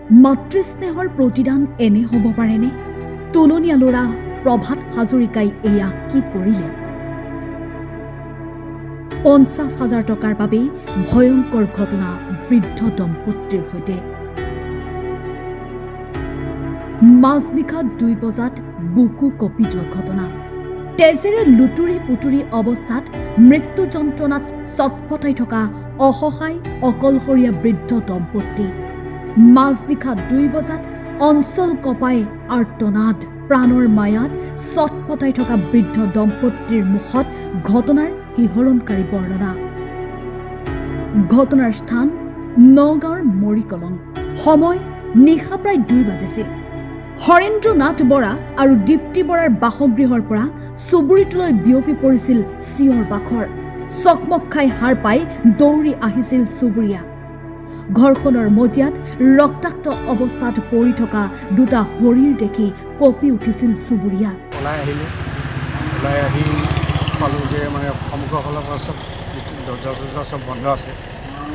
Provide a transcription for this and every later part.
মাতৃস্নেহৰ প্ৰতিদান এনে হ'ব পাৰেনে? তুলনীয়া ল'ৰা প্ৰভাত হাজৰিকাই এয়া কি কৰিলে? 50,000 টকাৰ বাবে ভয়ংকৰ ঘটনা বৃদ্ধ দম্পতীৰ সৈতে। মাজনিশা 2 বজাত বুকু কঁপি যোৱা ঘটনা। তেজেৰে লুতুৰি পুতুৰি অৱস্থাত মৃত্যু যন্ত্ৰণাত চটফটাই থকা অসহায় অকলশৰীয়া বৃদ্ধ দম্পতী। মাজনিশা 2 বজাত অঞ্চল কপাই আৰ্তনাদ। প্ৰাণৰ মায়াত চটফটাই থকা বৃদ্ধ দম্পতীৰ মুখত ঘটনাৰ শিহৰণকাৰী বৰ্ণনা। ঘটনাৰ স্থান নগাঁৱৰ মৰিকলং। সময় নিশা প্ৰায় 2 বাজিছিল। হৰেন্দ্ৰ নাথ বৰা আৰু দীপ্তি বৰাৰ বাসগৃহৰ পৰা চুবুৰীটোলৈ বিয়পি পৰিছিল চিঞৰ বাখৰ। চকমক খাই হাৰ পাই দৌৰি আহিছিল চুবুৰীয়া। ঘৰখনৰ মজিয়াত ৰক্তাক্ত অৱস্থাত পৰি থকা দুটা শৰীৰ দেখি কঁপি উঠিছিল চুবুৰীয়া। ওলাই আহি পালোঁ যে মানে সন্মুখৰ ফালৰ পৰা চব দৰ্জা চব বন্ধ আছে।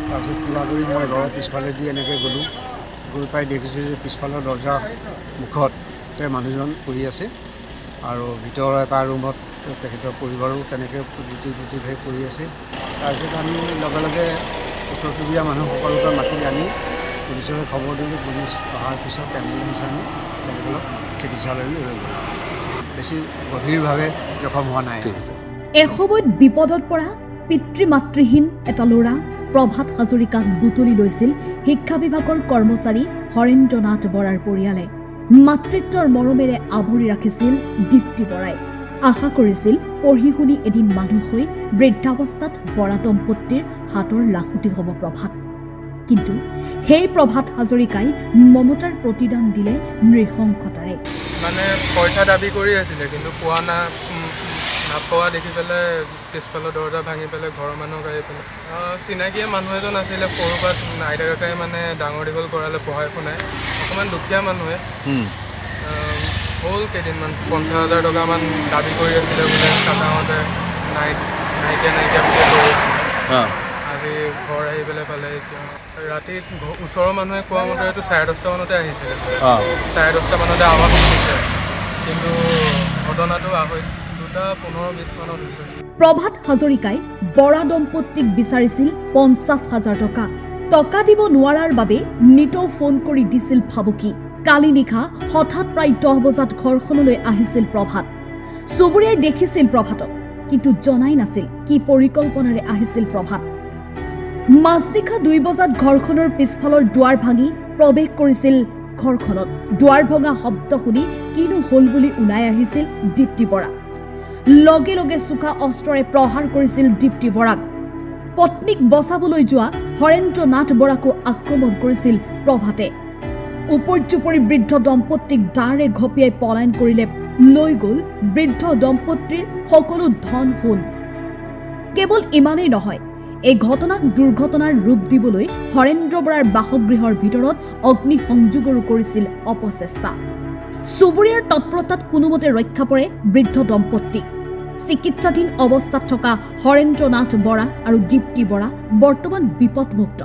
তাৰপিছত খোলা কৰি মই ঘৰৰ পিছফালে দি এনেকৈ গ'লোঁ। গৈ পাই দেখিছোঁ যে পিছফালৰ দৰ্জা মুখত মানুহজন পৰি আছে আৰু ভিতৰৰ এটা ৰুমত তেখেতৰ পৰিবাৰো তেনেকৈ পুতি পৰি আছে। তাৰপিছত আমি লগে লগে ওচৰ চুবুৰীয়া মানুহ সকলোকে মাতি আনি পুলিচলৈ খবৰ দিলোঁ। পুলিচ অহাৰ পিছত এম্বুলেঞ্চ আনি তেখেতক চিকিৎসালয়লৈ লৈ গ'ল। বেছি গভীৰভাৱে জখম হোৱা নাই। এসময়ত বিপদত পৰা পিতৃ মাতৃহীন এটা ল'ৰা প্ৰভাত হাজৰিকাক বুটলি লৈছিল শিক্ষা বিভাগৰ কৰ্মচাৰী হৰেন্দ্ৰ নাথ বৰাৰ পৰিয়ালে। মাতৃত্বৰ মৰমেৰে আৱৰি ৰাখিছিল দীপ্তি বৰাই। আশা কৰিছিল পঢ়ি শুনি এদিন মানুহ হৈ বৃদ্ধাৱস্থাত বৰা দম্পতীৰ হাতৰ লাখুটি হ'ব প্ৰভাত। কিন্তু সেই প্ৰভাত হাজৰিকাই মমতাৰ প্ৰতিদান দিলে নৃশংসতাৰে। মানে পইচা দাবী কৰি আছিলে কিন্তু পোৱা নাপোৱা দেখি পেলাই পিছফালৰ দৰ্জা ভাঙি পেলাই ঘৰৰ মানুহক আহি পেলাই চিনাকিয়ে মানুহ এজন আছিলে সৰুৰ পৰা আইতা কাকাই মানে ডাঙৰ দীঘল কৰালে পঢ়াই শুনাই। অকণমান দুখীয়া মানুহে হ'ল কেইদিনমান 50,000 টকামান দাবী কৰি আছিলে বোলে। কাকাহঁতে নাইকিয়া বুলি কৰি আছিলে। আজি ঘৰ আহি পেলাই পালে। এতিয়া ৰাতি ওচৰৰ মানুহে কোৱা মতে এইটো 10:30 মানতে আহিছিলে। 10:30 মানতে আৱাজ শুনিছে কিন্তু ঘটনাটো 2:15-20 মানত হৈছে। প্ৰভাত হাজৰিকাই বৰা দম্পতীক বিচাৰিছিল 50,000 টকা। টকা দিব নোৱাৰাৰ বাবে নিতৌ ফোন কৰি দিছিল ভাবুকি। কালি নিশা হঠাৎ প্ৰায় 10 বজাত ঘৰখনলৈ আহিছিল প্ৰভাত। চুবুৰীয়াই দেখিছিল প্ৰভাতক কিন্তু জনাই নাছিল কি পৰিকল্পনাৰে আহিছিল প্ৰভাত। মাজনিশা 2 বজাত ঘৰখনৰ পিছফালৰ দুৱাৰ ভাঙি প্ৰৱেশ কৰিছিল ঘৰখনত। দুৱাৰ ভঙা শব্দ শুনি কিনো হ'ল বুলি ওলাই আহিছিল দীপ্তি বৰা। লগে লগে চোকা অস্ত্ৰৰে প্ৰহাৰ কৰিছিল দীপ্তি বৰাক। পত্নীক বচাবলৈ যোৱা হৰেন্দ্ৰ নাথ বৰাকো আক্ৰমণ কৰিছিল প্ৰভাতে। উপৰ্যুপৰি বৃদ্ধ দম্পতীক দাৰে ঘপিয়াই পলায়ন কৰিলে। লৈ গ'ল বৃদ্ধ দম্পতীৰ সকলো ধন সোণ। কেৱল ইমানেই নহয়, এই ঘটনাক দুৰ্ঘটনাৰ ৰূপ দিবলৈ হৰেন্দ্ৰ বৰাৰ বাসগৃহৰ ভিতৰত অগ্নি সংযোগৰো কৰিছিল অপচেষ্টা। চুবুৰীয়াৰ তৎপৰতাত কোনোমতে ৰক্ষা পৰে বৃদ্ধ দম্পতী। চিকিৎসাধীন অৱস্থাত থকা হৰেন্দ্ৰ নাথ বৰা আৰু দীপ্তি বৰা বৰ্তমান বিপদমুক্ত।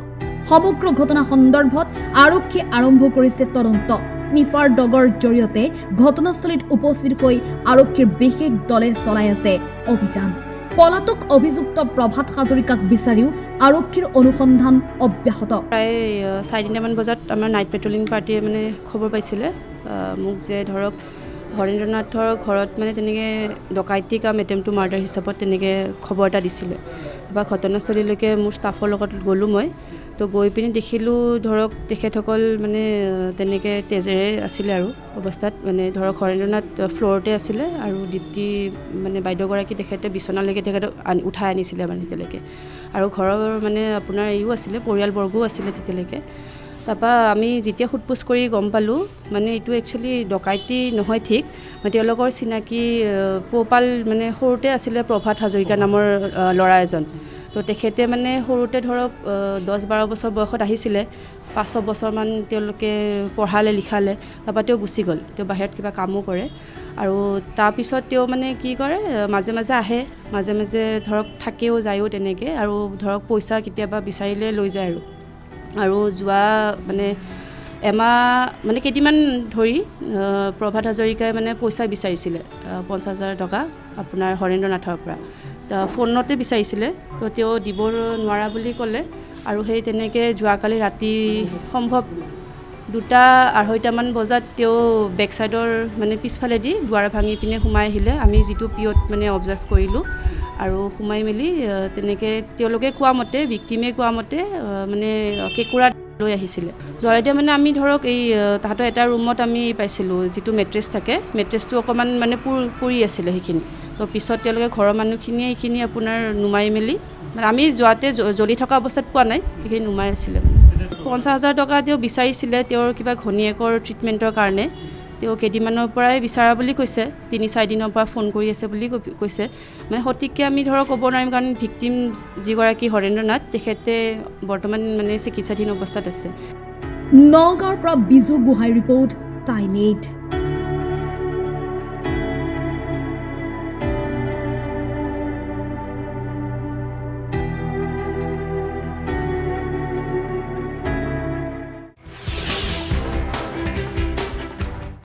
সমগ্ৰ ঘটনা সন্দৰ্ভত আৰক্ষীয়ে আৰম্ভ কৰিছে তদন্ত। স্নিফাৰ ডগৰ জৰিয়তে ঘটনাস্থলীত উপস্থিত হৈ আৰক্ষীৰ বিশেষ দলে চলাই আছে অভিযান। পলাতক অভিযুক্ত প্ৰভাত হাজৰিকাক বিচাৰিও আৰক্ষীৰ অনুসন্ধান অব্যাহত। প্ৰায় 4:30 বজাত আমাৰ নাইট পেট্ৰলিং পাৰ্টিয়ে মানে খবৰ পাইছিলে মোক যে ধৰক হৰেন্দ্ৰ নাথৰ ঘৰত মানে তেনেকৈ ডকাইতি কাম এটেম্পটো মাৰ্ডাৰ হিচাপত তেনেকৈ খবৰ এটা দিছিলে। বা ঘটনাস্থলীলৈকে মোৰ ষ্টাফৰ লগত গ'লোঁ মই। তো গৈ পিনি দেখিলোঁ ধৰক তেখেতসকল মানে তেনেকৈ তেজেৰে আছিলে আৰু অৱস্থাত মানে ধৰক হৰেন্দ্ৰ নাথ ফ্ল'ৰতে আছিলে আৰু দীপ্তি মানে বাইদেউগৰাকী তেখেতে বিচনালৈকে তেখেতক উঠাই আনিছিলে মানে তেতিয়ালৈকে। আৰু ঘৰৰ মানে আপোনাৰ ইও আছিলে পৰিয়ালবৰ্গও আছিলে তেতিয়ালৈকে। তাৰপৰা আমি যেতিয়া সোধপোছ কৰি গম পালোঁ মানে এইটো একচুৱেলি ডকাইতি নহয় ঠিক, তেওঁলোকৰ চিনাকি পোহপাল মানে সৰুতে আছিলে প্ৰভাত হাজৰিকা নামৰ ল'ৰা এজন। তো তেখেতে মানে সৰুতে ধৰক 10-12 বছৰ বয়সত আহিছিলে। 5-6 বছৰমান তেওঁলোকে পঢ়ালে লিখালে। তাৰপৰা তেওঁ গুচি গ'ল। তেওঁ বাহিৰত কিবা কামো কৰে আৰু তাৰপিছত তেওঁ মানে কি কৰে মাজে মাজে আহে, মাজে মাজে ধৰক থাকেও যায়ও তেনেকৈ আৰু ধৰক পইচা কেতিয়াবা বিচাৰিলে লৈ যায় আৰু যোৱা মানে এমাহ মানে কেইদিনমান ধৰি প্ৰভাত হাজৰিকাই মানে পইচা বিচাৰিছিলে 50,000 টকা আপোনাৰ হৰেন্দ্ৰ নাথৰ পৰা ফোনতে বিচাৰিছিলে তো তেওঁ দিব নোৱাৰা বুলি ক'লে আৰু সেই তেনেকৈ যোৱাকালি ৰাতি সম্ভৱ 2:30মান বজাত তেওঁ বেক চাইডৰ মানে পিছফালেদি দুৱাৰ ভাঙি পিনে সোমাই আহিলে আমি যিটো পিঅ'ত মানে অবজাৰ্ভ কৰিলোঁ আৰু সোমাই মেলি তেনেকৈ তেওঁলোকে কোৱা মতে ভিক্টিমে কোৱা মতে মানে কেঁকুৰা লৈ আহিছিলে জ্বলাই দিয়া মানে আমি ধৰক এই তাহাঁতৰ এটা ৰুমত আমি পাইছিলোঁ যিটো মেট্ৰেছ থাকে মেট্ৰেছটো অকণমান মানে পুৰি আছিলে সেইখিনি তো পিছত তেওঁলোকে ঘৰৰ মানুহখিনিয়ে সেইখিনি আপোনাৰ নুমাই মেলি মানে আমি যোৱাতে জ্বলি থকা অৱস্থাত পোৱা নাই সেইখিনি নুমাই আছিলে 50,000 টকা তেওঁ বিচাৰিছিলে তেওঁৰ কিবা ঘনীয়েকৰ ট্ৰিটমেণ্টৰ কাৰণে তেওঁ কেইদিনমানৰ পৰাই বিচাৰা বুলি কৈছে 3-4 দিনৰ পৰা ফোন কৰি আছে বুলি কৈছে মানে সঠিককৈ আমি ধৰক ক'ব নোৱাৰিম কাৰণ ভিক্টিম যিগৰাকী হৰেন্দ্ৰ নাথ তেখেতে বৰ্তমান মানে চিকিৎসাধীন অৱস্থাত আছে নগাঁৱৰ পৰা বিজু গোহাঁই ৰিপৰ্ট টাইম 8